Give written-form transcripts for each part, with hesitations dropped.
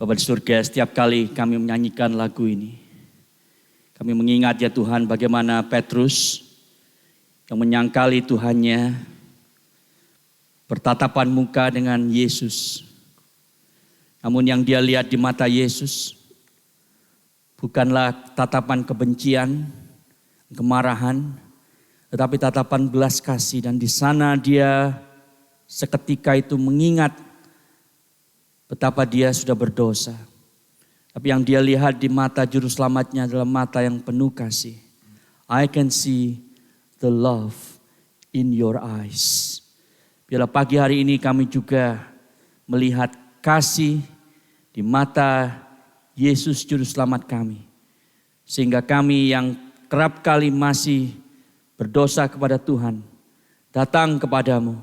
Bapa di surga, setiap kali kami menyanyikan lagu ini, kami mengingat ya Tuhan bagaimana Petrus yang menyangkali Tuhannya bertatapan muka dengan Yesus. Namun yang dia lihat di mata Yesus bukanlah tatapan kebencian, kemarahan, tetapi tatapan belas kasih. Dan di sana dia seketika itu mengingat betapa dia sudah berdosa. Tapi yang dia lihat di mata juru selamatnya adalah mata yang penuh kasih. I can see the love in your eyes. Biarlah pagi hari ini kami juga melihat kasih di mata Yesus juru selamat kami. Sehingga kami yang kerap kali masih berdosa kepada Tuhan, datang kepadamu,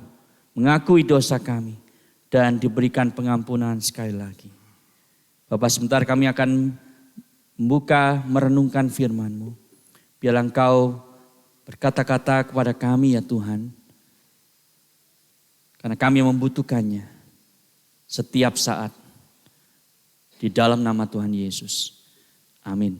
mengakui dosa kami, dan diberikan pengampunan sekali lagi. Bapak, sebentar kami akan membuka merenungkan firman-Mu. Biarlah Engkau berkata-kata kepada kami ya Tuhan. Karena kami membutuhkannya setiap saat. Di dalam nama Tuhan Yesus. Amin.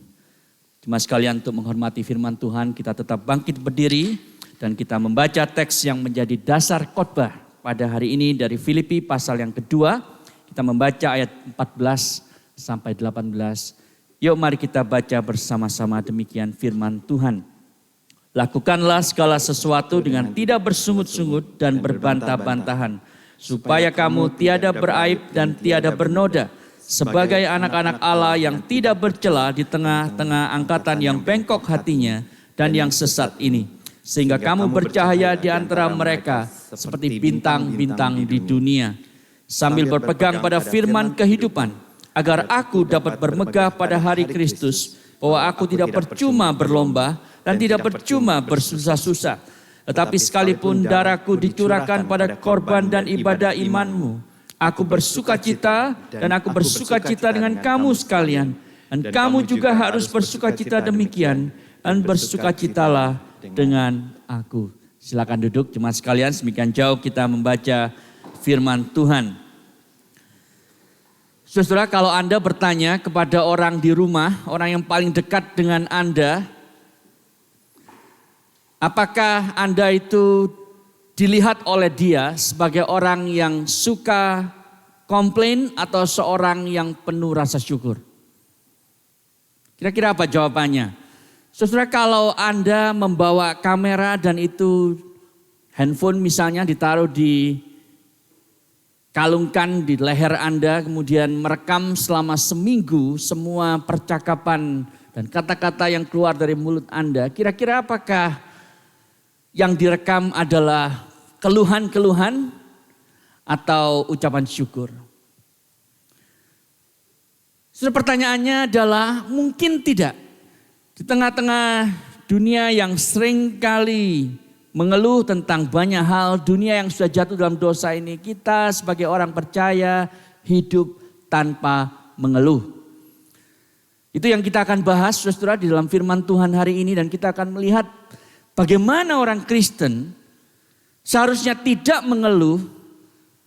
Cuma sekalian untuk menghormati firman Tuhan, kita tetap bangkit berdiri. Dan kita membaca teks yang menjadi dasar khotbah pada hari ini dari Filipi pasal yang kedua. Kita membaca ayat 14 sampai 18. Yuk mari kita baca bersama-sama demikian firman Tuhan. Lakukanlah segala sesuatu dengan tidak bersungut-sungut dan berbantah-bantahan. Supaya kamu tiada beraib dan tiada bernoda. Sebagai anak-anak Allah yang tidak bercela di tengah-tengah angkatan yang bengkok hatinya dan yang sesat ini. Sehingga kamu bercahaya di antara mereka seperti bintang-bintang di dunia. Sambil berpegang pada firman kehidupan. Agar aku dapat bermegah pada hari Kristus. Bahwa aku tidak percuma berlomba dan tidak percuma bersusah-susah. Tetapi sekalipun darahku dicurahkan pada korban dan ibadah imanmu. Aku bersuka cita dan aku bersuka cita dengan kamu sekalian. Dan kamu juga harus bersuka cita demikian. Dan bersuka citalah dengan aku. Silakan duduk jemaat sekalian, semikian jauh kita membaca firman Tuhan. Saudara, kalau Anda bertanya kepada orang di rumah, orang yang paling dekat dengan Anda, apakah Anda itu dilihat oleh dia sebagai orang yang suka komplain atau seorang yang penuh rasa syukur? Kira-kira apa jawabannya? Saudara, kalau Anda membawa kamera dan itu handphone misalnya ditaruh kalungkan di leher Anda, kemudian merekam selama seminggu semua percakapan dan kata-kata yang keluar dari mulut Anda, kira-kira apakah yang direkam adalah keluhan-keluhan atau ucapan syukur? Saudara, pertanyaannya adalah mungkin tidak. Di tengah-tengah dunia yang sering kali mengeluh tentang banyak hal, dunia yang sudah jatuh dalam dosa ini, kita sebagai orang percaya hidup tanpa mengeluh. Itu yang kita akan bahas saudara di dalam firman Tuhan hari ini, dan kita akan melihat bagaimana orang Kristen seharusnya tidak mengeluh,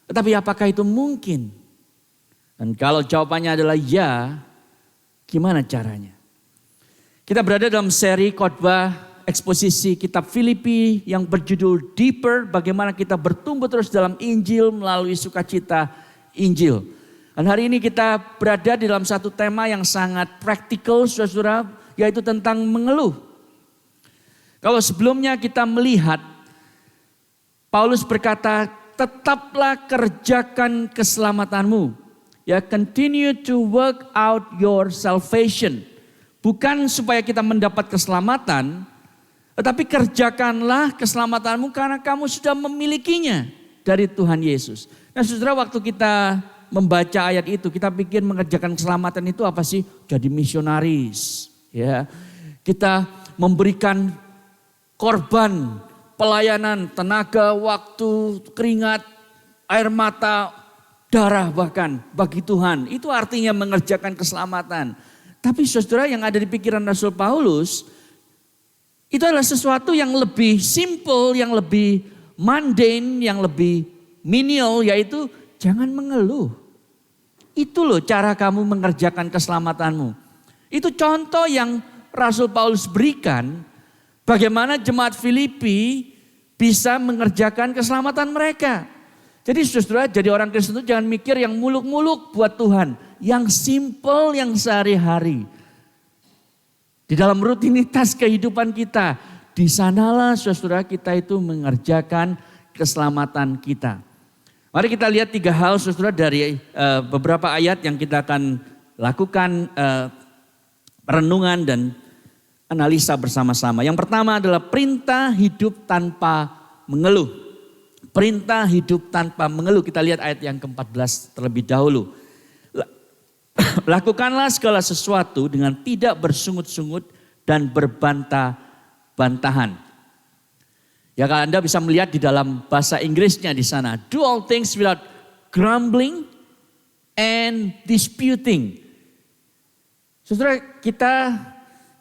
tetapi apakah itu mungkin? Dan kalau jawabannya adalah ya, gimana caranya? Kita berada dalam seri khotbah eksposisi kitab Filipi yang berjudul Deeper, bagaimana kita bertumbuh terus dalam Injil melalui sukacita Injil. Dan hari ini kita berada di dalam satu tema yang sangat praktikal saudara, yaitu tentang mengeluh. Kalau sebelumnya kita melihat Paulus berkata, tetaplah kerjakan keselamatanmu. Ya, continue to work out your salvation. Bukan supaya kita mendapat keselamatan, tetapi kerjakanlah keselamatanmu karena kamu sudah memilikinya dari Tuhan Yesus. Nah saudara, waktu kita membaca ayat itu, kita pikir mengerjakan keselamatan itu apa sih? Jadi misionaris. Ya, kita memberikan korban, pelayanan, tenaga, waktu, keringat, air mata, darah bahkan bagi Tuhan. Itu artinya mengerjakan keselamatan. Tapi saudara, yang ada di pikiran Rasul Paulus itu adalah sesuatu yang lebih simple, yang lebih mundane, yang lebih menial, yaitu jangan mengeluh. Itu loh cara kamu mengerjakan keselamatanmu. Itu contoh yang Rasul Paulus berikan bagaimana jemaat Filipi bisa mengerjakan keselamatan mereka. Jadi saudara, jadi orang Kristen itu jangan mikir yang muluk-muluk buat Tuhan. Yang simple, yang sehari-hari. Di dalam rutinitas kehidupan kita, di sanalah saudara kita itu mengerjakan keselamatan kita. Mari kita lihat 3 hal saudara dari beberapa ayat yang kita akan lakukan renungan dan analisa bersama-sama. Yang pertama adalah perintah hidup tanpa mengeluh. Perintah hidup tanpa mengeluh. Kita lihat ayat yang ke-14 terlebih dahulu. Lakukanlah segala sesuatu dengan tidak bersungut-sungut dan berbantah-bantahan. Ya, kalau Anda bisa melihat di dalam bahasa Inggrisnya di sana. Do all things without grumbling and disputing. Saudara, kita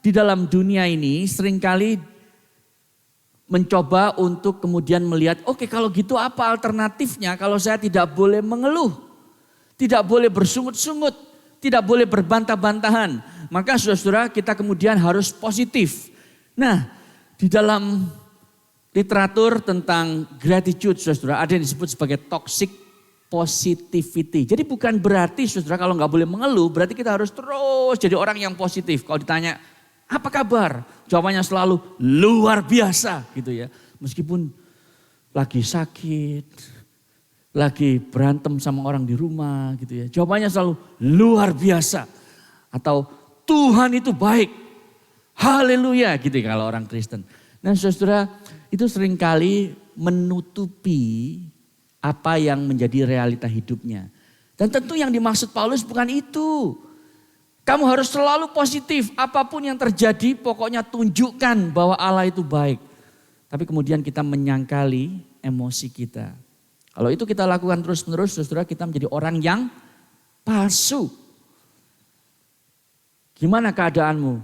di dalam dunia ini seringkali mencoba untuk kemudian melihat, oke, kalau gitu apa alternatifnya kalau saya tidak boleh mengeluh, tidak boleh bersungut-sungut, tidak boleh berbantah-bantahan. Maka saudara, kita kemudian harus positif. Nah, di dalam literatur tentang gratitude, saudara, ada yang disebut sebagai toxic positivity. Jadi bukan berarti saudara kalau nggak boleh mengeluh, berarti kita harus terus jadi orang yang positif. Kalau ditanya, apa kabar? Jawabannya selalu luar biasa gitu ya. Meskipun lagi sakit, lagi berantem sama orang di rumah gitu ya. Jawabannya selalu luar biasa. Atau Tuhan itu baik. Haleluya gitu ya kalau orang Kristen. Nah saudara, itu seringkali menutupi apa yang menjadi realita hidupnya. Dan tentu yang dimaksud Paulus bukan itu. Kamu harus selalu positif, apapun yang terjadi pokoknya tunjukkan bahwa Allah itu baik. Tapi kemudian kita menyangkali emosi kita. Kalau itu kita lakukan terus-menerus, saudara, kita menjadi orang yang palsu. Gimana keadaanmu?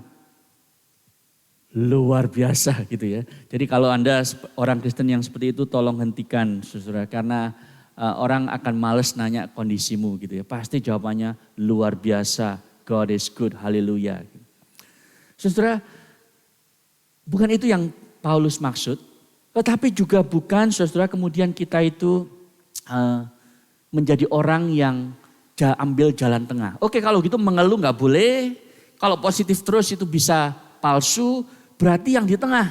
Luar biasa gitu ya. Jadi kalau Anda orang Kristen yang seperti itu tolong hentikan saudara. Karena orang akan males nanya kondisimu gitu ya. Pasti jawabannya luar biasa. God is good, haleluya. Saudara, bukan itu yang Paulus maksud. Tetapi juga bukan saudara kemudian kita itu menjadi orang yang ambil jalan tengah. Oke, kalau gitu mengeluh gak boleh. Kalau positif terus itu bisa palsu. Berarti yang di tengah.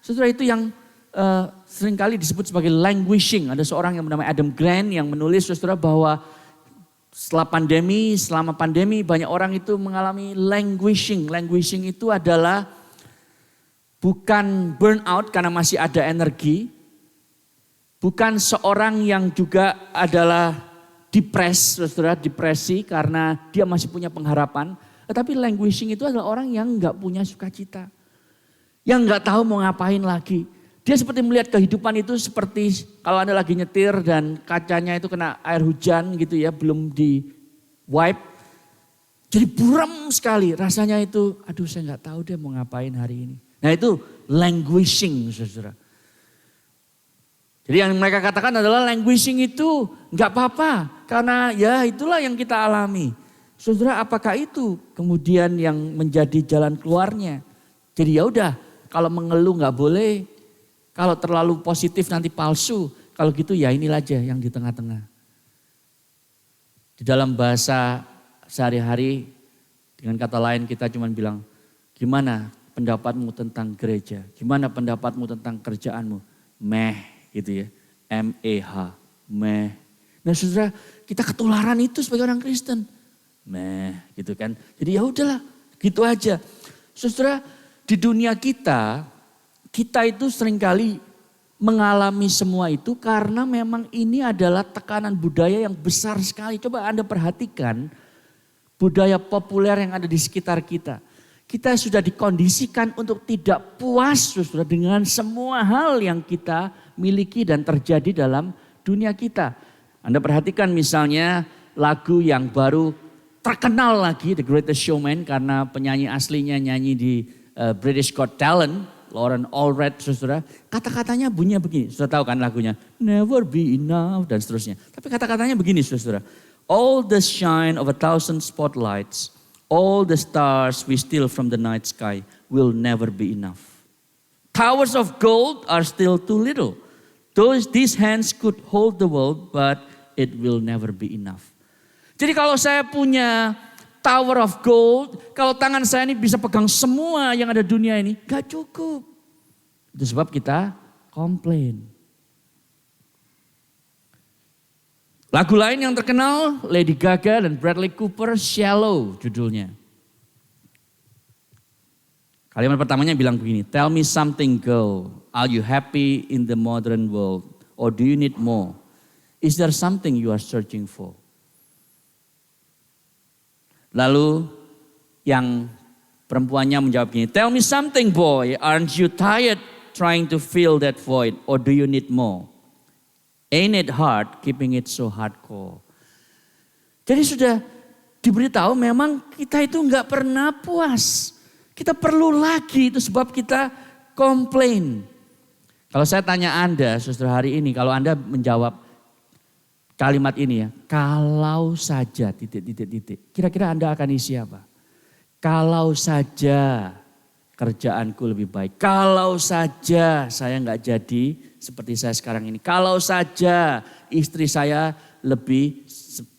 Saudara, itu yang seringkali disebut sebagai languishing. Ada seorang yang bernama Adam Grant yang menulis saudara bahwa selama pandemi banyak orang itu mengalami languishing. Languishing itu adalah bukan burnout karena masih ada energi. Bukan seorang yang juga adalah depresi karena dia masih punya pengharapan. Tetapi languishing itu adalah orang yang gak punya sukacita. Yang gak tahu mau ngapain lagi. Dia seperti melihat kehidupan itu seperti kalau Anda lagi nyetir dan kacanya itu kena air hujan gitu ya, belum di wipe. Jadi buram sekali rasanya itu, aduh saya nggak tahu deh mau ngapain hari ini. Nah itu languishing saudara. Jadi yang mereka katakan adalah languishing itu nggak apa-apa. Karena ya itulah yang kita alami. Saudara, apakah itu kemudian yang menjadi jalan keluarnya? Jadi ya udah, kalau mengeluh nggak boleh. Kalau terlalu positif nanti palsu. Kalau gitu ya inilah aja yang di tengah-tengah. Di dalam bahasa sehari-hari, dengan kata lain kita cuma bilang, gimana pendapatmu tentang gereja? Gimana pendapatmu tentang kerjaanmu? Meh gitu ya. M-E-H. Meh. Nah saudara, kita ketularan itu sebagai orang Kristen. Meh gitu kan. Jadi ya udahlah, gitu aja. Saudara, di dunia kita itu seringkali mengalami semua itu karena memang ini adalah tekanan budaya yang besar sekali. Coba Anda perhatikan budaya populer yang ada di sekitar kita. Kita sudah dikondisikan untuk tidak puas saudara dengan semua hal yang kita miliki dan terjadi dalam dunia kita. Anda perhatikan misalnya lagu yang baru terkenal lagi, The Greatest Showman, karena penyanyi aslinya nyanyi di British Got Talent. Lauren Allred, saudara, kata-katanya bunyinya begini. Saudara tahu kan lagunya, never be enough dan seterusnya. Tapi kata-katanya begini, saudara. All the shine of 1,000 spotlights, all the stars we steal from the night sky will never be enough. Towers of gold are still too little. These hands could hold the world, but it will never be enough. Jadi kalau saya punya tower of gold, kalau tangan saya ini bisa pegang semua yang ada di dunia ini, gak cukup. Itu sebab kita komplain. Lagu lain yang terkenal, Lady Gaga dan Bradley Cooper, Shallow judulnya. Kalimat pertamanya bilang begini, tell me something girl, are you happy in the modern world? Or do you need more? Is there something you are searching for? Lalu yang perempuannya menjawab gini, tell me something boy, aren't you tired trying to fill that void? Or do you need more? Ain't it hard keeping it so hardcore? Jadi sudah diberitahu memang kita itu nggak pernah puas. Kita perlu lagi, itu sebab kita komplain. Kalau saya tanya Anda, saudara hari ini, kalau Anda menjawab kalimat ini ya, kalau saja titik. Kira-kira Anda akan isi apa? Kalau saja kerjaanku lebih baik. Kalau saja saya nggak jadi seperti saya sekarang ini. Kalau saja istri saya lebih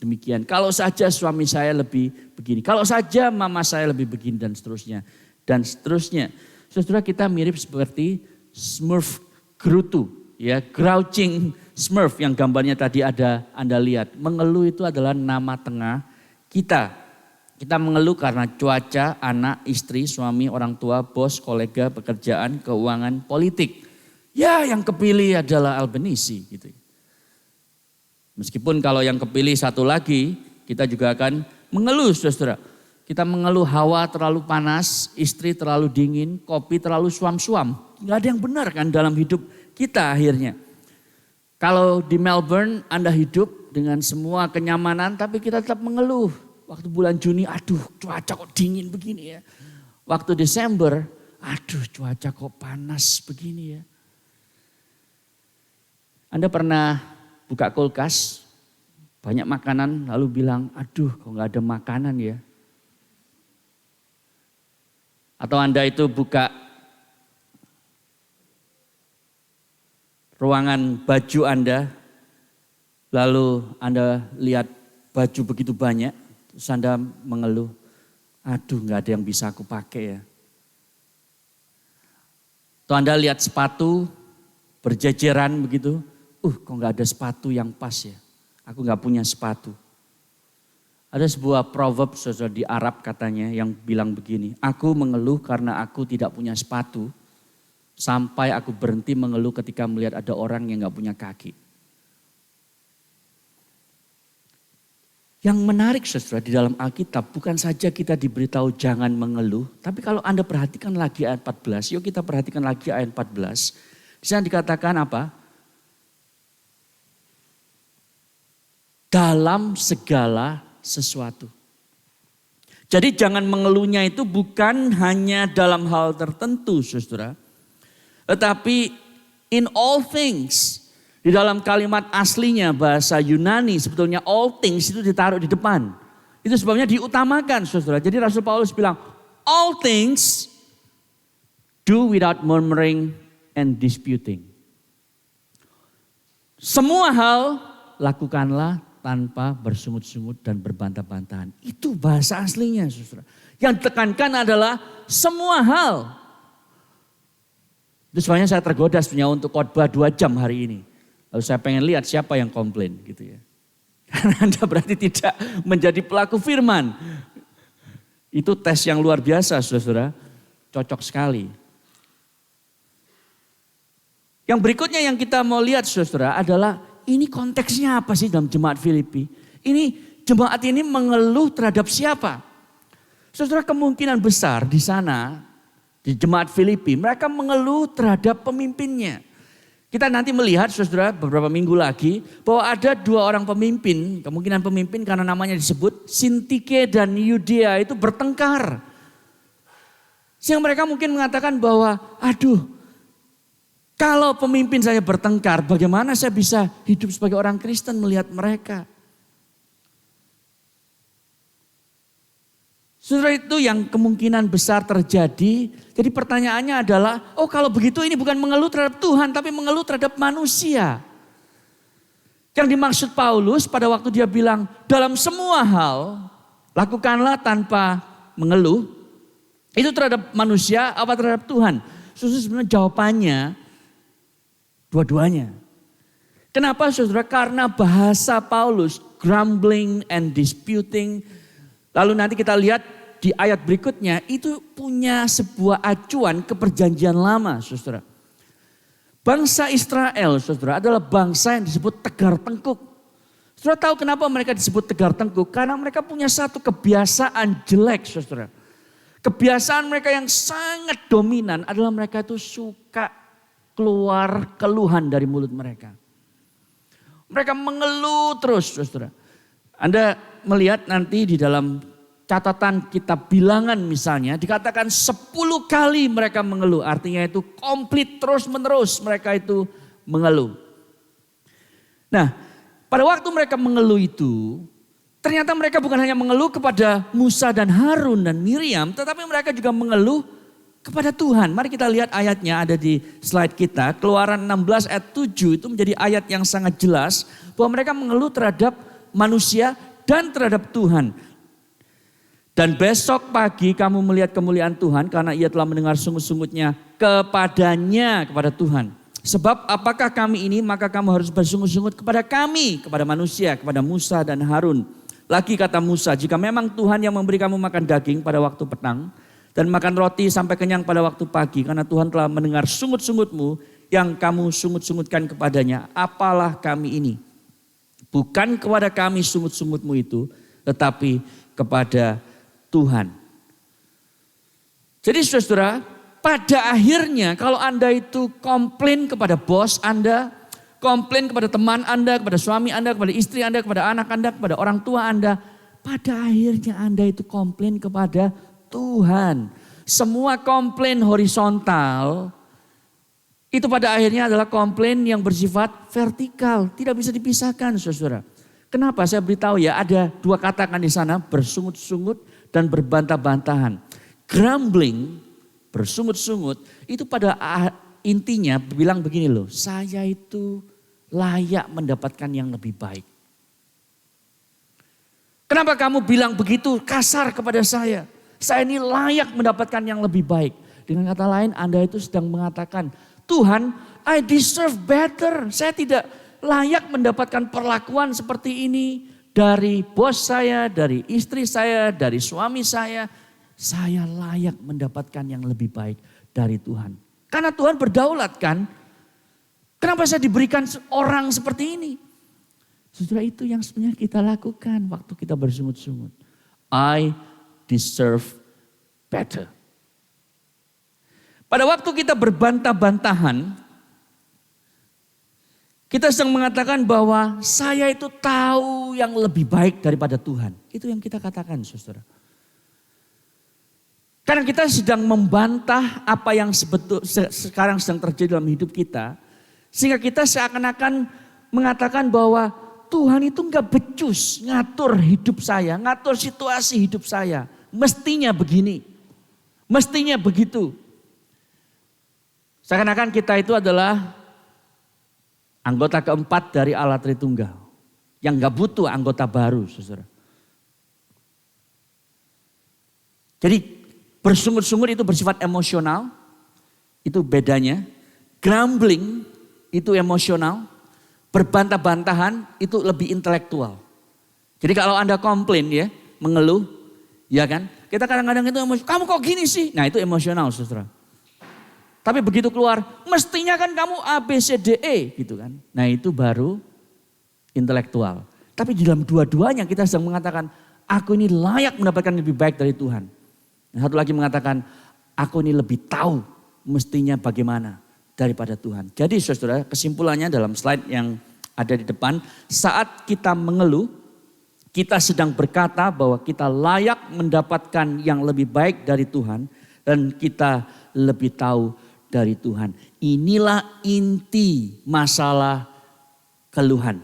demikian. Kalau saja suami saya lebih begini. Kalau saja mama saya lebih begini dan seterusnya. Dan seterusnya. Saudara, kita mirip seperti Smurf Gerutu. Ya, Grouching Smurf yang gambarnya tadi ada Anda lihat. Mengeluh itu adalah nama tengah kita. Kita mengeluh karena cuaca, anak, istri, suami, orang tua, bos, kolega, pekerjaan, keuangan, politik. Ya, yang kepilih adalah Albanese gitu. Meskipun kalau yang kepilih satu lagi, kita juga akan mengeluh, saudara. Kita mengeluh hawa terlalu panas, istri terlalu dingin, kopi terlalu suam-suam. Gak ada yang benar kan dalam hidup kita akhirnya. Kalau di Melbourne Anda hidup dengan semua kenyamanan, tapi kita tetap mengeluh. Waktu bulan Juni, aduh cuaca kok dingin begini ya. Waktu Desember, aduh cuaca kok panas begini ya. Anda pernah buka kulkas, banyak makanan lalu bilang, aduh kok gak ada makanan ya. Atau Anda itu buka ruangan baju Anda, lalu Anda lihat baju begitu banyak, terus Anda mengeluh, aduh gak ada yang bisa aku pakai ya. Atau Anda lihat sepatu berjejeran begitu, kok gak ada sepatu yang pas ya, aku gak punya sepatu. Ada sebuah proverb saudara di Arab katanya yang bilang begini, aku mengeluh karena aku tidak punya sepatu, sampai aku berhenti mengeluh ketika melihat ada orang yang gak punya kaki. Yang menarik saudara di dalam Alkitab bukan saja kita diberitahu jangan mengeluh, tapi kalau Anda perhatikan lagi ayat 14, yuk kita perhatikan lagi ayat 14. Di sana dikatakan apa? Dalam segala sesuatu. Jadi jangan mengeluhnya itu bukan hanya dalam hal tertentu saudara. Tetapi in all things. Di dalam kalimat aslinya bahasa Yunani sebetulnya all things itu ditaruh di depan. Itu sebabnya diutamakan saudara. Jadi Rasul Paulus bilang all things do without murmuring and disputing. Semua hal lakukanlah tanpa bersungut-sungut dan berbantah-bantahan. Itu bahasa aslinya saudara. Yang ditekankan adalah semua hal. Itu sebabnya saya tergoda sebenarnya untuk khotbah 2 jam hari ini. Lalu saya pengen lihat siapa yang komplain gitu ya. Karena Anda berarti tidak menjadi pelaku firman. Itu tes yang luar biasa saudara. Cocok sekali. Yang berikutnya yang kita mau lihat saudara adalah ini konteksnya apa sih dalam jemaat Filipi? Ini jemaat ini mengeluh terhadap siapa? Saudara, kemungkinan besar di sana, di jemaat Filipi, mereka mengeluh terhadap pemimpinnya. Kita nanti melihat saudara beberapa minggu lagi bahwa ada 2 orang pemimpin, kemungkinan pemimpin karena namanya disebut Sintike dan Yudea itu bertengkar. Sehingga mereka mungkin mengatakan bahwa aduh, kalau pemimpin saya bertengkar, bagaimana saya bisa hidup sebagai orang Kristen melihat mereka? Saudara, itu yang kemungkinan besar terjadi. Jadi pertanyaannya adalah, oh kalau begitu ini bukan mengeluh terhadap Tuhan, tapi mengeluh terhadap manusia. Yang dimaksud Paulus pada waktu dia bilang, dalam semua hal, lakukanlah tanpa mengeluh. Itu terhadap manusia apa terhadap Tuhan? Sebenarnya jawabannya, dua-duanya. Kenapa saudara? Karena bahasa Paulus, grumbling and disputing. Lalu nanti kita lihat di ayat berikutnya, itu punya sebuah acuan ke perjanjian lama, saudara. Bangsa Israel, saudara, adalah bangsa yang disebut tegar tengkuk. Saudara tahu kenapa mereka disebut tegar tengkuk? Karena mereka punya satu kebiasaan jelek, saudara. Kebiasaan mereka yang sangat dominan adalah mereka itu suka keluar keluhan dari mulut mereka. Mereka mengeluh terus, saudara. Anda melihat nanti di dalam catatan kitab Bilangan misalnya, dikatakan 10 kali mereka mengeluh. Artinya itu komplit terus menerus mereka itu mengeluh. Nah, pada waktu mereka mengeluh itu, ternyata mereka bukan hanya mengeluh kepada Musa dan Harun dan Miriam, tetapi mereka juga mengeluh kepada Tuhan. Mari kita lihat ayatnya, ada di slide kita. Keluaran 16 ayat 7 itu menjadi ayat yang sangat jelas bahwa mereka mengeluh terhadap manusia dan terhadap Tuhan. Dan besok pagi kamu melihat kemuliaan Tuhan karena ia telah mendengar sungut-sungutnya kepadanya, kepada Tuhan. Sebab apakah kami ini, maka kamu harus bersungut-sungut kepada kami, kepada manusia, kepada Musa dan Harun. Lagi kata Musa, jika memang Tuhan yang memberi kamu makan daging pada waktu petang dan makan roti sampai kenyang pada waktu pagi, karena Tuhan telah mendengar sungut-sungutmu yang kamu sungut-sungutkan kepadanya, apalah kami ini. Bukan kepada kami sungut-sungutmu itu, tetapi kepada Tuhan. Jadi saudara, pada akhirnya kalau Anda itu komplain kepada bos Anda, komplain kepada teman Anda, kepada suami Anda, kepada istri Anda, kepada anak Anda, kepada orang tua Anda, pada akhirnya Anda itu komplain kepada Tuhan. Semua komplain horizontal itu pada akhirnya adalah komplain yang bersifat vertikal, tidak bisa dipisahkan, saudara. Kenapa saya beritahu ya, ada dua kata kan di sana, bersungut-sungut dan berbantah-bantahan. Grumbling, bersungut-sungut, itu pada intinya bilang begini loh, saya itu layak mendapatkan yang lebih baik. Kenapa kamu bilang begitu kasar kepada saya? Saya ini layak mendapatkan yang lebih baik. Dengan kata lain, Anda itu sedang mengatakan, Tuhan, I deserve better. Saya tidak layak mendapatkan perlakuan seperti ini dari bos saya, dari istri saya, dari suami saya. Saya layak mendapatkan yang lebih baik dari Tuhan. Karena Tuhan berdaulat kan. Kenapa saya diberikan orang seperti ini? Saudara, itu yang sebenarnya kita lakukan waktu kita bersungut-sungut. I deserve better. Pada waktu kita berbantah-bantahan, kita sedang mengatakan bahwa saya itu tahu yang lebih baik daripada Tuhan. Itu yang kita katakan, saudara. Karena kita sedang membantah apa yang sekarang sedang terjadi dalam hidup kita. Sehingga kita seakan-akan mengatakan bahwa Tuhan itu enggak becus ngatur hidup saya, ngatur situasi hidup saya. Mestinya begini, mestinya begitu. Seakan-akan kita itu adalah anggota keempat dari Allah Tritunggal. Yang gak butuh anggota baru, saudara. Jadi bersungut-sungut itu bersifat emosional. Itu bedanya. Grumbling itu emosional. Berbantah-bantahan itu lebih intelektual. Jadi kalau Anda komplain ya, mengeluh, ya kan. Kita kadang-kadang itu emosional. Kamu kok gini sih? Nah itu emosional, saudara. Tapi begitu keluar, mestinya kan kamu A, B, C, D, E gitu kan. Nah itu baru intelektual. Tapi di dalam dua-duanya kita sedang mengatakan, aku ini layak mendapatkan lebih baik dari Tuhan. Dan satu lagi mengatakan, aku ini lebih tahu mestinya bagaimana daripada Tuhan. Jadi saudara, kesimpulannya dalam slide yang ada di depan, saat kita mengeluh, kita sedang berkata bahwa kita layak mendapatkan yang lebih baik dari Tuhan. Dan kita lebih tahu dari Tuhan. Inilah inti masalah keluhan.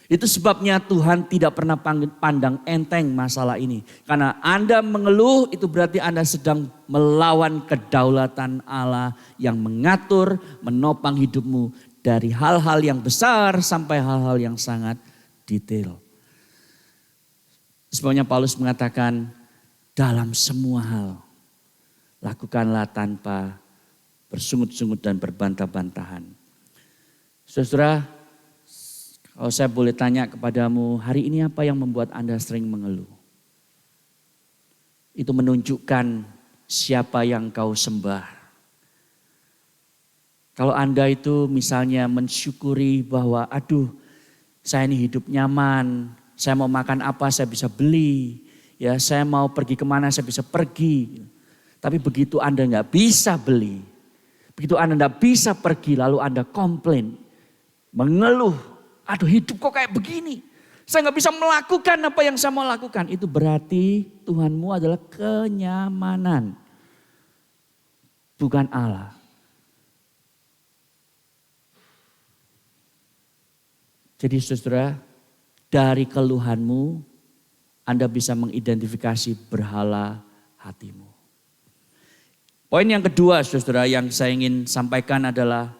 Itu sebabnya Tuhan tidak pernah pandang enteng masalah ini. Karena Anda mengeluh itu berarti Anda sedang melawan kedaulatan Allah yang mengatur, menopang hidupmu dari hal-hal yang besar sampai hal-hal yang sangat detail. Sebabnya Paulus mengatakan dalam semua hal lakukanlah tanpa bersungut-sungut dan berbantah-bantahan. Saudara, kalau saya boleh tanya kepadamu, hari ini apa yang membuat Anda sering mengeluh? Itu menunjukkan siapa yang kau sembah. Kalau Anda itu misalnya mensyukuri bahwa aduh saya ini hidup nyaman, saya mau makan apa saya bisa beli, ya saya mau pergi kemana saya bisa pergi. Tapi begitu Anda nggak bisa beli, begitu Anda nggak bisa pergi lalu Anda komplain, mengeluh. Aduh hidup kok kayak begini. Saya gak bisa melakukan apa yang saya mau lakukan. Itu berarti Tuhanmu adalah kenyamanan. Bukan Allah. Jadi saudara, dari keluhanmu Anda bisa mengidentifikasi berhala hatimu. Poin yang kedua saudara yang saya ingin sampaikan adalah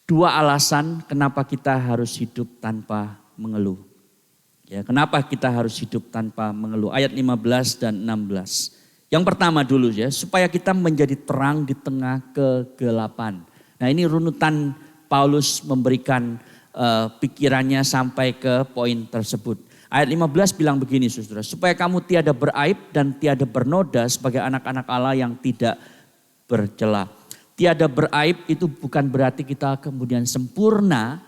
dua alasan kenapa kita harus hidup tanpa mengeluh. Ya, kenapa kita harus hidup tanpa mengeluh? Ayat 15 dan 16. Yang pertama dulu ya, supaya kita menjadi terang di tengah kegelapan. Nah ini runutan Paulus memberikan pikirannya sampai ke poin tersebut. Ayat 15 bilang begini saudara, supaya kamu tiada beraib dan tiada bernoda sebagai anak-anak Allah yang tidak bercela. Tiada beraib itu bukan berarti kita kemudian sempurna.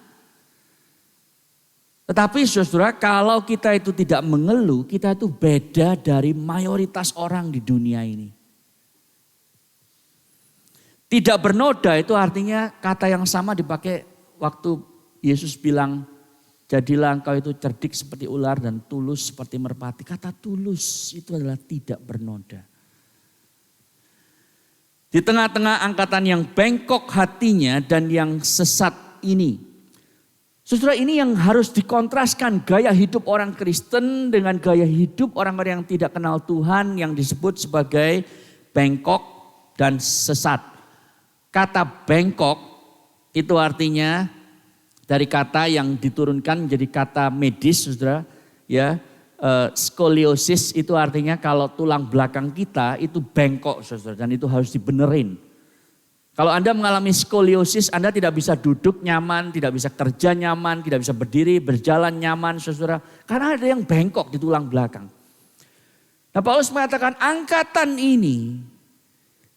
Tetapi saudara kalau kita itu tidak mengeluh, kita itu beda dari mayoritas orang di dunia ini. Tidak bernoda itu artinya kata yang sama dipakai waktu Yesus bilang, jadilah engkau itu cerdik seperti ular dan tulus seperti merpati. Kata tulus itu adalah tidak bernoda. Di tengah-tengah angkatan yang bengkok hatinya dan yang sesat ini. Saudara ini yang harus dikontraskan gaya hidup orang Kristen dengan gaya hidup orang-orang yang tidak kenal Tuhan yang disebut sebagai bengkok dan sesat. Kata bengkok itu artinya dari kata yang diturunkan menjadi kata medis saudara ya. Skoliosis itu artinya kalau tulang belakang kita itu bengkok saudara dan itu harus dibenerin. Kalau Anda mengalami skoliosis Anda tidak bisa duduk nyaman, tidak bisa kerja nyaman, tidak bisa berdiri, berjalan nyaman saudara. Karena ada yang bengkok di tulang belakang. Nah Paulus mengatakan angkatan ini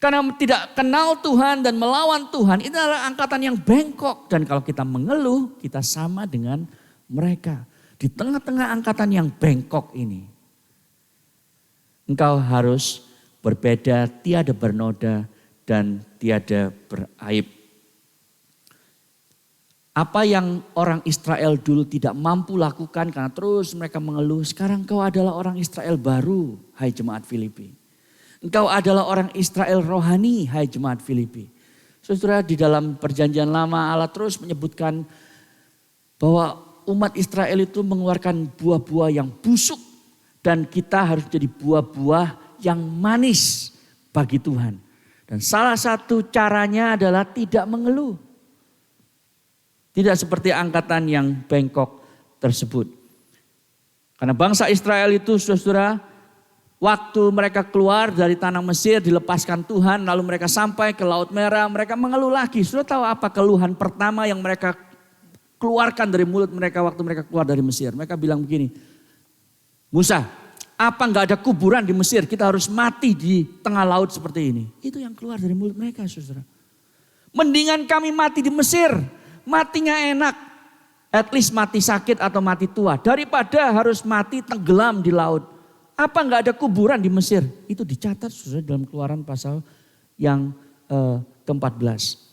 karena tidak kenal Tuhan dan melawan Tuhan itu adalah angkatan yang bengkok. Dan kalau kita mengeluh kita sama dengan mereka. Di tengah-tengah angkatan yang bengkok ini, engkau harus berbeda, tiada bernoda dan tiada beraib. Apa yang orang Israel dulu tidak mampu lakukan karena terus mereka mengeluh, sekarang engkau adalah orang Israel baru, hai jemaat Filipi. Engkau adalah orang Israel rohani, hai jemaat Filipi. Saudara, di dalam perjanjian lama Allah terus menyebutkan bahwa umat Israel itu mengeluarkan buah-buah yang busuk. Dan kita harus jadi buah-buah yang manis bagi Tuhan. Dan salah satu caranya adalah tidak mengeluh. Tidak seperti angkatan yang bengkok tersebut. Karena bangsa Israel itu saudara, waktu mereka keluar dari tanah Mesir dilepaskan Tuhan. Lalu mereka sampai ke Laut Merah, mereka mengeluh lagi. Saudara tahu apa keluhan pertama yang mereka keluarkan dari mulut mereka waktu mereka keluar dari Mesir. Mereka bilang begini, Musa, apa nggak ada kuburan di Mesir? Kita harus mati di tengah laut seperti ini. Itu yang keluar dari mulut mereka saudara. Mendingan kami mati di Mesir, matinya enak. At least mati sakit atau mati tua. Daripada harus mati tenggelam di laut. Apa nggak ada kuburan di Mesir? Itu dicatat saudara dalam Keluaran pasal yang ke-14.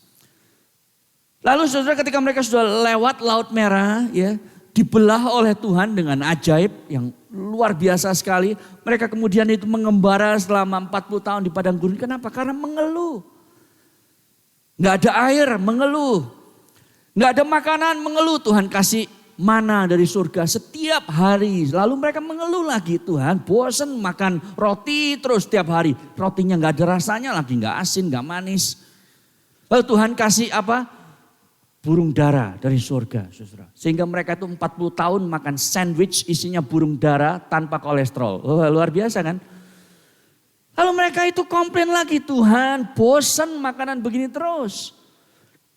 Lalu saudara ketika mereka sudah lewat Laut Merah ya, dibelah oleh Tuhan dengan ajaib yang luar biasa sekali. Mereka kemudian itu mengembara selama 40 tahun di padang gurun. Kenapa? Karena mengeluh. Nggak ada air, mengeluh. Nggak ada makanan, mengeluh. Tuhan kasih mana dari surga setiap hari. Lalu mereka mengeluh lagi, Tuhan bosan makan roti terus setiap hari. Rotinya gak ada rasanya lagi, gak asin, gak manis. Lalu Tuhan kasih apa? Burung dara dari surga, saudara. Sehingga mereka itu 40 tahun makan sandwich isinya burung dara tanpa kolesterol. Oh, luar biasa kan? Lalu mereka itu komplain lagi, Tuhan bosan makanan begini terus.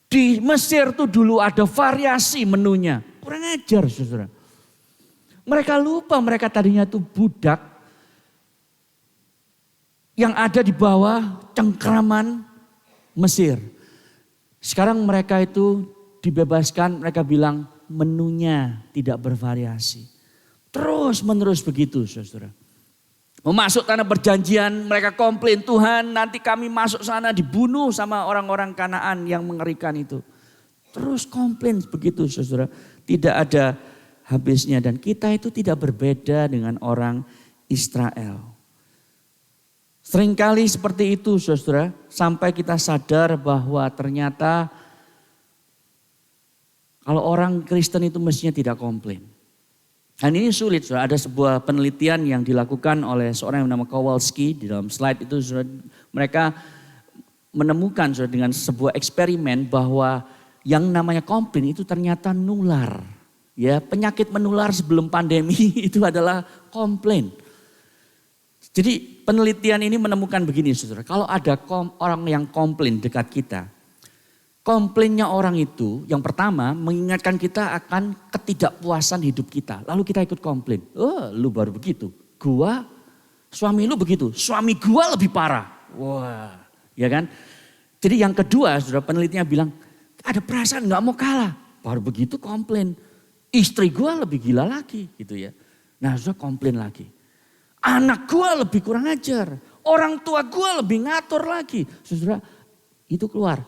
Di Mesir tuh dulu ada variasi menunya. Kurang ajar, saudara. Mereka lupa mereka tadinya tuh budak yang ada di bawah cengkraman Mesir. Sekarang mereka itu dibebaskan, mereka bilang menunya tidak bervariasi. Terus menerus begitu, saudara. Mau masuk tanah perjanjian, mereka komplain, Tuhan nanti kami masuk sana dibunuh sama orang-orang Kanaan yang mengerikan itu. Terus komplain begitu, saudara. Tidak ada habisnya, dan kita itu tidak berbeda dengan orang Israel. Seringkali seperti itu, saudara, sampai kita sadar bahwa ternyata kalau orang Kristen itu mestinya tidak komplain. Dan ini sulit, saudara. Ada sebuah penelitian yang dilakukan oleh seorang yang bernama Kowalski. Di dalam slide itu, saudara, mereka menemukan, saudara, dengan sebuah eksperimen bahwa yang namanya komplain itu ternyata nular. Ya, penyakit menular sebelum pandemi itu adalah komplain. Jadi penelitian ini menemukan begini, saudara. Kalau ada orang yang komplain dekat kita, komplainnya orang itu yang pertama mengingatkan kita akan ketidakpuasan hidup kita. Lalu kita ikut komplain. Oh, lu baru begitu. Gua, suami lu begitu. Suami gua lebih parah. Wah, ya kan? Jadi yang kedua, saudara, penelitinya bilang ada perasaan gak mau kalah. Baru begitu komplain. Istri gua lebih gila lagi gitu ya. Nah, saudara, komplain lagi. Anak gua lebih kurang ajar. Orang tua gua lebih ngatur lagi. Saudara, itu keluar.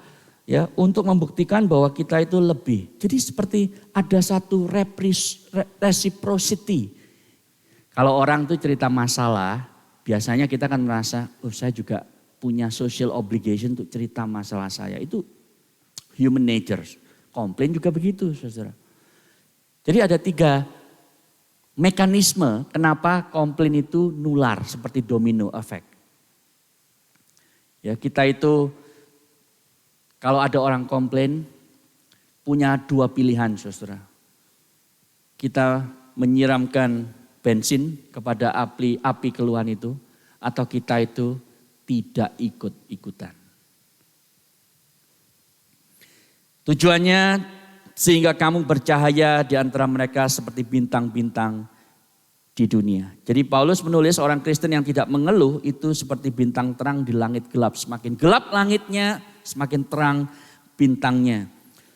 Ya, untuk membuktikan bahwa kita itu lebih. Jadi seperti ada satu reciprocity. Kalau orang tuh cerita masalah, biasanya kita kan merasa, oh saya juga punya social obligation untuk cerita masalah saya. Itu human nature. Komplain juga begitu, saudara. Jadi ada 3 mekanisme kenapa komplain itu nular seperti domino effect. Ya, kita itu kalau ada orang komplain, punya 2 pilihan, saudara. Kita menyiramkan bensin kepada api keluhan itu, atau kita itu tidak ikut-ikutan. Tujuannya sehingga kamu bercahaya di antara mereka seperti bintang-bintang di dunia. Jadi Paulus menulis orang Kristen yang tidak mengeluh itu seperti bintang terang di langit gelap. Semakin gelap langitnya, semakin terang bintangnya.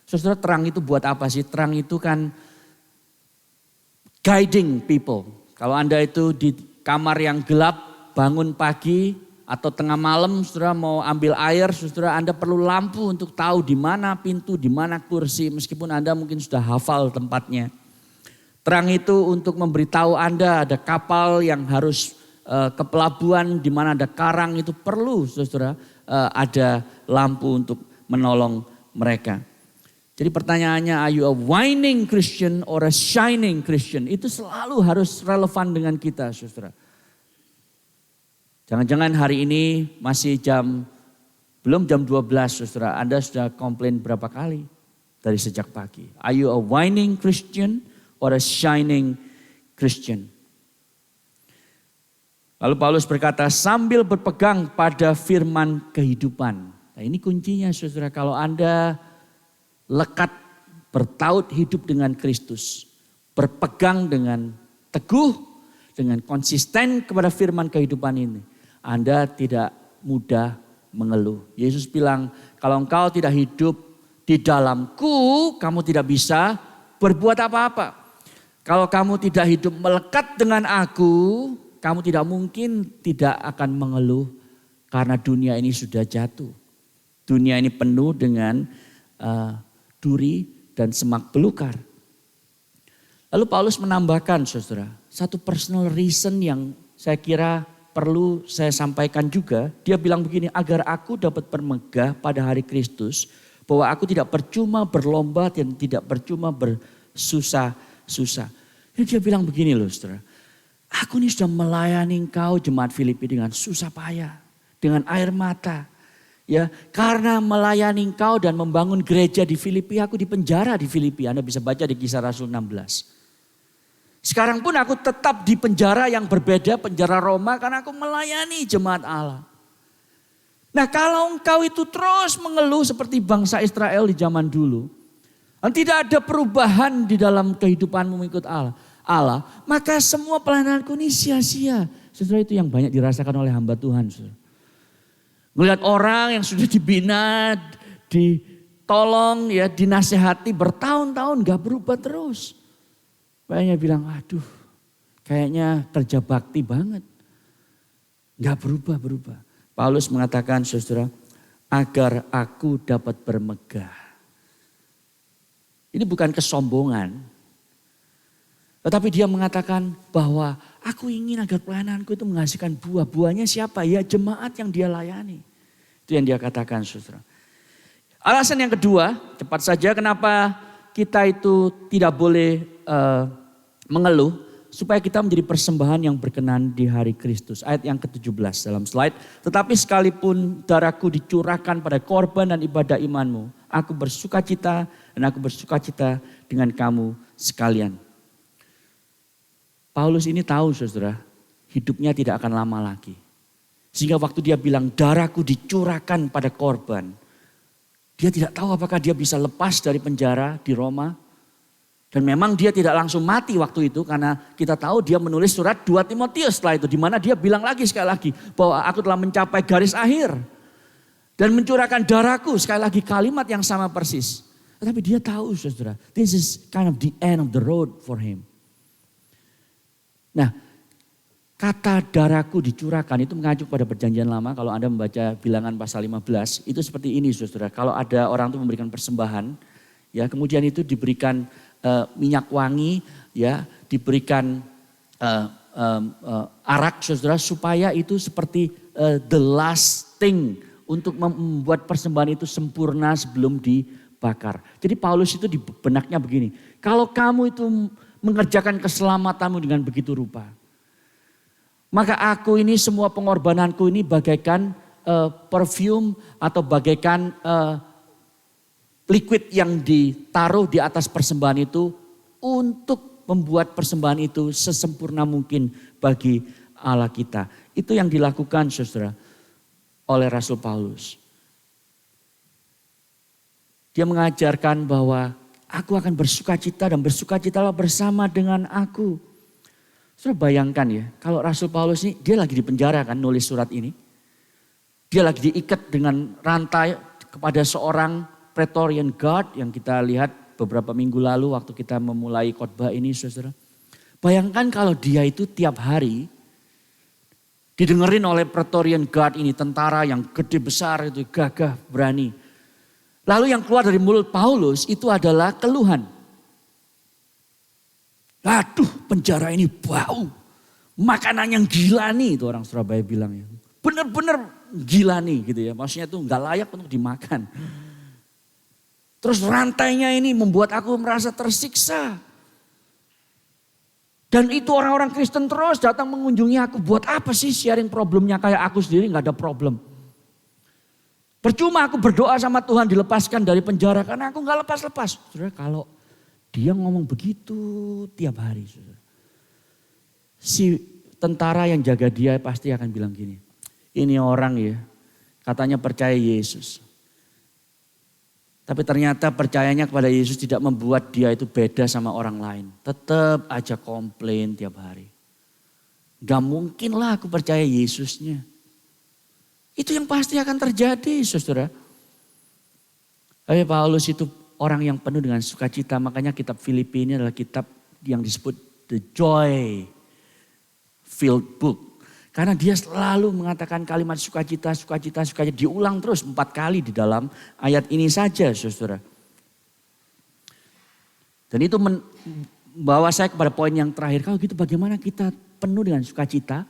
Saudara, terang itu buat apa sih? Terang itu kan guiding people. Kalau Anda itu di kamar yang gelap, bangun pagi atau tengah malam, saudara mau ambil air, saudara Anda perlu lampu untuk tahu di mana pintu, di mana kursi, meskipun Anda mungkin sudah hafal tempatnya. Terang itu untuk memberitahu Anda ada kapal yang harus ke pelabuhan, di mana ada karang, itu perlu, saudara, ada lampu untuk menolong mereka. Jadi pertanyaannya, are you a whining Christian or a shining Christian? Itu selalu harus relevan dengan kita, saudara. Jangan-jangan hari ini masih belum jam 12, saudara. Anda sudah komplain berapa kali dari sejak pagi? Are you a whining Christian or a shining Christian? Lalu Paulus berkata, sambil berpegang pada firman kehidupan. Nah ini kuncinya, saudara. Kalau Anda lekat bertaut hidup dengan Kristus, berpegang dengan teguh, dengan konsisten kepada firman kehidupan ini, Anda tidak mudah mengeluh. Yesus bilang, kalau engkau tidak hidup di dalamku, kamu tidak bisa berbuat apa-apa. Kalau kamu tidak hidup melekat dengan aku, kamu tidak mungkin tidak akan mengeluh karena dunia ini sudah jatuh. Dunia ini penuh dengan duri dan semak belukar. Lalu Paulus menambahkan, saudara, satu personal reason yang saya kira perlu saya sampaikan juga. Dia bilang begini, agar aku dapat bermegah pada hari Kristus, bahwa aku tidak percuma berlomba dan tidak percuma susah. Dan dia bilang begini loh saudara. Aku ini sudah melayani engkau jemaat Filipi dengan susah payah. Dengan air mata. Ya, karena melayani engkau dan membangun gereja di Filipi, aku dipenjara di Filipi. Anda bisa baca di Kisah Rasul 16. Sekarang pun aku tetap di penjara yang berbeda, penjara Roma, karena aku melayani jemaat Allah. Nah, kalau engkau itu terus mengeluh seperti bangsa Israel di zaman dulu, dan tidak ada perubahan di dalam kehidupanmu mengikut Allah, maka semua pelayananku ini sia-sia. Saudara, itu yang banyak dirasakan oleh hamba Tuhan. Saudara. Melihat orang yang sudah dibina, ditolong, ya, dinasehati bertahun-tahun gak berubah terus. Kayaknya bilang, aduh kayaknya kerja bakti banget. Gak berubah. Paulus mengatakan, saudara, agar aku dapat bermegah. Ini bukan kesombongan. Tetapi dia mengatakan bahwa aku ingin agar pelayananku itu menghasilkan buah. Buahnya siapa? Ya jemaat yang dia layani. Itu yang dia katakan saudara. Alasan yang kedua, cepat saja kenapa kita itu tidak boleh mengeluh. Supaya kita menjadi persembahan yang berkenan di hari Kristus. Ayat yang ke-17 dalam slide. Tetapi sekalipun darahku dicurahkan pada korban dan ibadah imanmu. Aku bersukacita dan aku bersukacita dengan kamu sekalian. Paulus ini tahu saudara, hidupnya tidak akan lama lagi. Sehingga waktu dia bilang darahku dicurahkan pada korban. Dia tidak tahu apakah dia bisa lepas dari penjara di Roma. Dan memang dia tidak langsung mati waktu itu karena kita tahu dia menulis surat 2 Timotius setelah itu. Di mana dia bilang lagi sekali lagi bahwa aku telah mencapai garis akhir. Dan mencurahkan darahku, sekali lagi kalimat yang sama persis. Tetapi dia tahu saudara, this is kind of the end of the road for him. Nah, kata darahku dicurahkan itu mengacu pada perjanjian lama. Kalau Anda membaca Bilangan pasal 15, itu seperti ini saudara. Kalau ada orang itu memberikan persembahan, ya kemudian itu diberikan minyak wangi, ya diberikan arak saudara, supaya itu seperti the last thing untuk membuat persembahan itu sempurna sebelum dibakar. Jadi Paulus itu di benaknya begini, kalau kamu itu mengerjakan keselamatanmu dengan begitu rupa, maka aku ini semua pengorbananku ini bagaikan perfume atau bagaikan liquid yang ditaruh di atas persembahan itu untuk membuat persembahan itu sesempurna mungkin bagi Allah kita. Itu yang dilakukan saudara oleh Rasul Paulus. Dia mengajarkan bahwa aku akan bersukacita dan bersukacitalah bersama dengan aku. Saudara bayangkan ya, kalau Rasul Paulus ini dia lagi di penjara kan nulis surat ini. Dia lagi diikat dengan rantai kepada seorang Praetorian Guard yang kita lihat beberapa minggu lalu waktu kita memulai khotbah ini saudara. Bayangkan kalau dia itu tiap hari didengerin oleh Praetorian Guard ini, tentara yang gede besar itu, gagah, berani. Lalu yang keluar dari mulut Paulus itu adalah keluhan. Aduh penjara ini bau, makanan yang gila nih itu orang Surabaya bilang ya. Bener-bener gila nih gitu ya, maksudnya tuh gak layak untuk dimakan. Terus rantainya ini membuat aku merasa tersiksa. Dan itu orang-orang Kristen terus datang mengunjungi aku. Buat apa sih sharing problemnya, kayak aku sendiri gak ada problem. Percuma aku berdoa sama Tuhan dilepaskan dari penjara karena aku gak lepas-lepas. Saudara, kalau dia ngomong begitu tiap hari. Saudara. Si tentara yang jaga dia pasti akan bilang gini. Ini orang ya katanya percaya Yesus. Tapi ternyata percayanya kepada Yesus tidak membuat dia itu beda sama orang lain. Tetap aja komplain tiap hari. Gak mungkin lah aku percaya Yesusnya. Itu yang pasti akan terjadi saudara. Tapi Paulus itu orang yang penuh dengan sukacita. Makanya kitab Filipi ini adalah kitab yang disebut the joy filled book. Karena dia selalu mengatakan kalimat sukacita, sukacita, sukacita. Diulang terus 4 kali di dalam ayat ini saja saudara. Dan itu membawa saya kepada poin yang terakhir. Kalau gitu bagaimana kita penuh dengan sukacita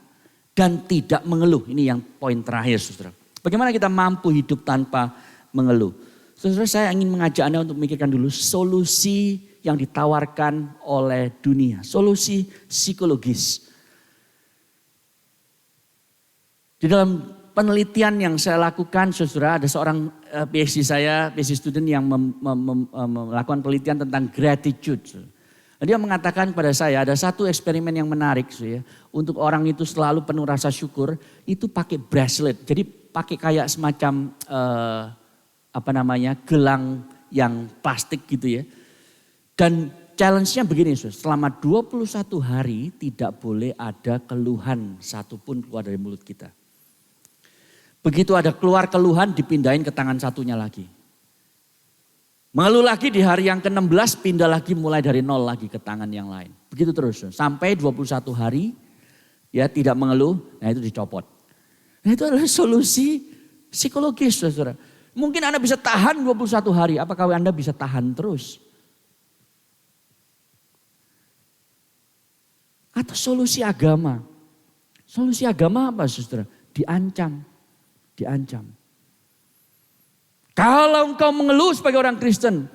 dan tidak mengeluh. Ini yang poin terakhir saudara. Bagaimana kita mampu hidup tanpa mengeluh. Saudara, saya ingin mengajak Anda untuk memikirkan dulu solusi yang ditawarkan oleh dunia. Solusi psikologis. Di dalam penelitian yang saya lakukan, saudara, ada seorang PhD student yang melakukan penelitian tentang gratitude. Dia mengatakan kepada saya ada satu eksperimen yang menarik, untuk orang itu selalu penuh rasa syukur, itu pakai bracelet. Jadi pakai kayak semacam gelang yang plastik gitu ya. Dan challenge-nya begini, selama 21 hari tidak boleh ada keluhan satupun keluar dari mulut kita. Begitu ada keluar keluhan dipindahin ke tangan satunya lagi. Mengeluh lagi di hari yang ke-16 pindah lagi mulai dari nol lagi ke tangan yang lain. Begitu terus sampai 21 hari ya tidak mengeluh, nah itu dicopot. Nah itu adalah solusi psikologis, saudara. Mungkin Anda bisa tahan 21 hari, apakah Anda bisa tahan terus? Atau solusi agama. Solusi agama apa, saudara? Diancam. Kalau engkau mengeluh sebagai orang Kristen,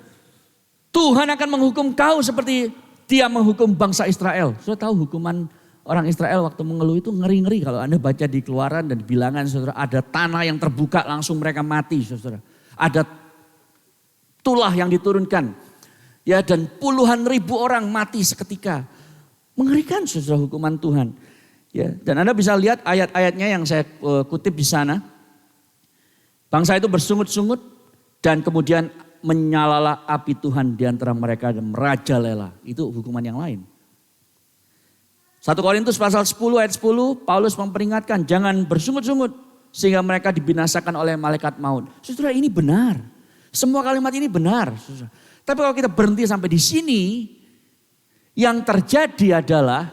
Tuhan akan menghukum kau seperti Dia menghukum bangsa Israel. Saudara tahu hukuman orang Israel waktu mengeluh itu ngeri-ngeri. Kalau Anda baca di Keluaran dan di Bilangan, saudara, ada tanah yang terbuka langsung mereka mati, saudara. Ada tulah yang diturunkan. Ya, dan puluhan ribu orang mati seketika. Mengerikan, saudara, hukuman Tuhan. Ya, dan Anda bisa lihat ayat-ayatnya yang saya kutip di sana. Bangsa itu bersungut-sungut dan kemudian menyalalah api Tuhan di antara mereka dan merajalela. Itu hukuman yang lain. 1 Korintus pasal 10 ayat 10, Paulus memperingatkan jangan bersungut-sungut sehingga mereka dibinasakan oleh malaikat maut. Saudara, ini benar. Semua kalimat ini benar. Saudara. Tapi kalau kita berhenti sampai di sini, yang terjadi adalah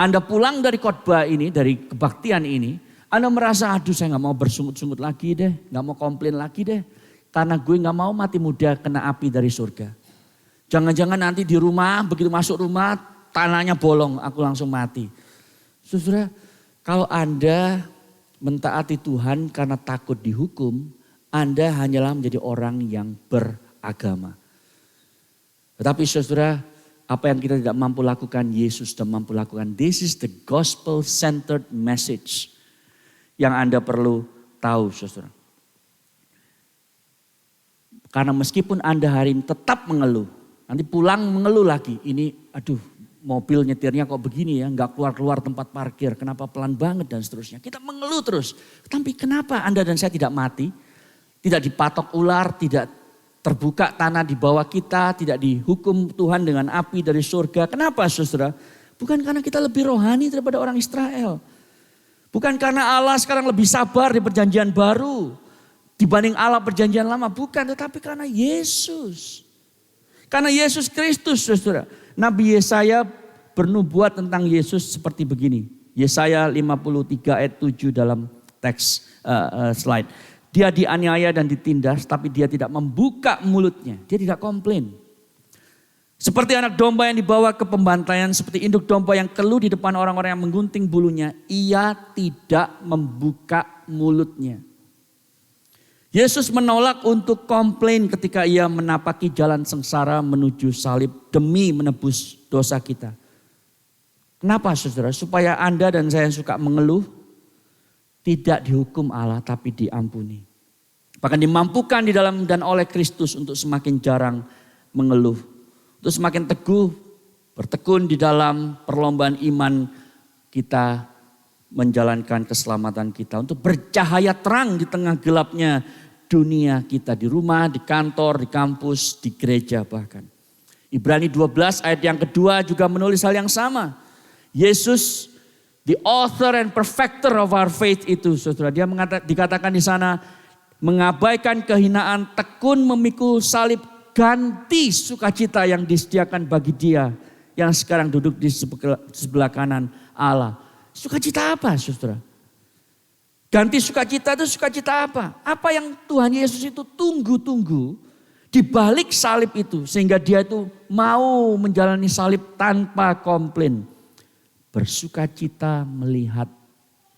Anda pulang dari khotbah ini, dari kebaktian ini, Anda merasa, aduh saya gak mau bersungut-sungut lagi deh, gak mau komplain lagi deh. Karena gue gak mau mati muda kena api dari surga. Jangan-jangan nanti di rumah, begitu masuk rumah, tanahnya bolong, aku langsung mati. Saudara, kalau Anda mentaati Tuhan karena takut dihukum, Anda hanyalah menjadi orang yang beragama. Tetapi saudara, apa yang kita tidak mampu lakukan, Yesus sudah mampu lakukan. This is the gospel-centered message yang Anda perlu tahu, saudara. Karena meskipun Anda hari ini tetap mengeluh, nanti pulang mengeluh lagi. Ini aduh mobil nyetirnya kok begini ya, nggak keluar-keluar tempat parkir, kenapa pelan banget dan seterusnya. Kita mengeluh terus. Tapi kenapa Anda dan saya tidak mati? Tidak dipatok ular, tidak terbuka tanah di bawah kita, tidak dihukum Tuhan dengan api dari surga. Kenapa, saudara? Bukan karena kita lebih rohani daripada orang Israel. Bukan karena Allah sekarang lebih sabar di perjanjian baru dibanding Allah perjanjian lama. Bukan, tetapi karena Yesus. Karena Yesus Kristus, saudara. Nabi Yesaya bernubuat tentang Yesus seperti begini. Yesaya 53 ayat 7 dalam teks slide. Dia dianiaya dan ditindas tapi dia tidak membuka mulutnya. Dia tidak komplain. Seperti anak domba yang dibawa ke pembantaian, seperti induk domba yang keluh di depan orang-orang yang menggunting bulunya, ia tidak membuka mulutnya. Yesus menolak untuk komplain ketika ia menapaki jalan sengsara menuju salib demi menebus dosa kita. Kenapa, saudara? Supaya Anda dan saya yang suka mengeluh, tidak dihukum Allah tapi diampuni. Bahkan dimampukan di dalam dan oleh Kristus untuk semakin jarang mengeluh. Untuk semakin teguh, bertekun di dalam perlombaan iman kita menjalankan keselamatan kita. Untuk bercahaya terang di tengah gelapnya dunia kita. Di rumah, di kantor, di kampus, di gereja bahkan. Ibrani 12 ayat yang kedua juga menulis hal yang sama. Yesus, the author and perfecter of our faith itu, saudara. Dia dikatakan di sana, mengabaikan kehinaan, tekun memikul salib, ganti sukacita yang disediakan bagi dia yang sekarang duduk di sebelah kanan Allah. Sukacita apa, saudara? Ganti sukacita itu sukacita apa? Apa yang Tuhan Yesus itu tunggu-tunggu di balik salib itu sehingga dia itu mau menjalani salib tanpa komplain. Bersukacita melihat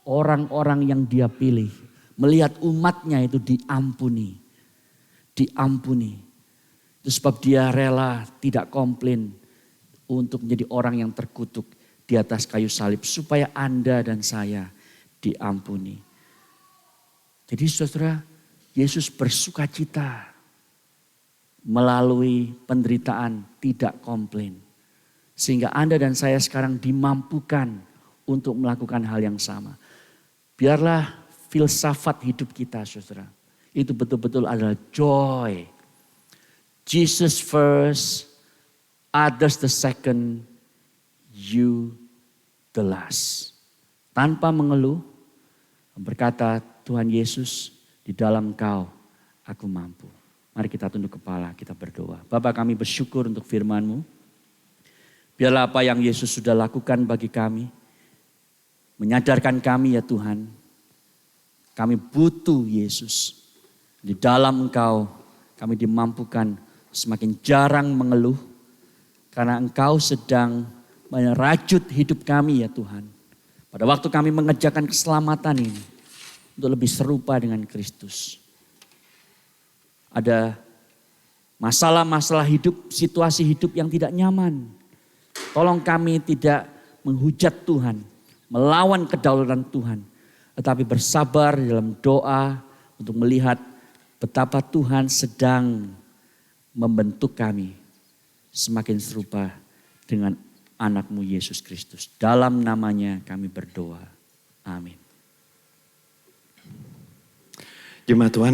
orang-orang yang dia pilih, melihat umatnya itu diampuni. Diampuni. Itu sebab dia rela tidak komplain untuk menjadi orang yang terkutuk di atas kayu salib. Supaya Anda dan saya diampuni. Jadi saudara, Yesus bersuka cita melalui penderitaan, tidak komplain. Sehingga Anda dan saya sekarang dimampukan untuk melakukan hal yang sama. Biarlah filsafat hidup kita saudara, itu betul-betul adalah joy. Jesus first, others the second, you the last. Tanpa mengeluh, berkata Tuhan Yesus, di dalam Engkau aku mampu. Mari kita tunduk kepala, kita berdoa. Bapa, kami bersyukur untuk firman-Mu. Biarlah apa yang Yesus sudah lakukan bagi kami, menyadarkan kami ya Tuhan, kami butuh Yesus. Di dalam Engkau kami dimampukan semakin jarang mengeluh, karena Engkau sedang merajut hidup kami ya Tuhan. Pada waktu kami mengerjakan keselamatan ini, untuk lebih serupa dengan Kristus. Ada masalah-masalah hidup, situasi hidup yang tidak nyaman. Tolong kami tidak menghujat Tuhan, melawan kedaulatan Tuhan. Tetapi bersabar dalam doa untuk melihat betapa Tuhan sedang membentuk kami semakin serupa dengan anak-Mu Yesus Kristus. Dalam namanya kami berdoa. Amin. Jemaat Tuhan,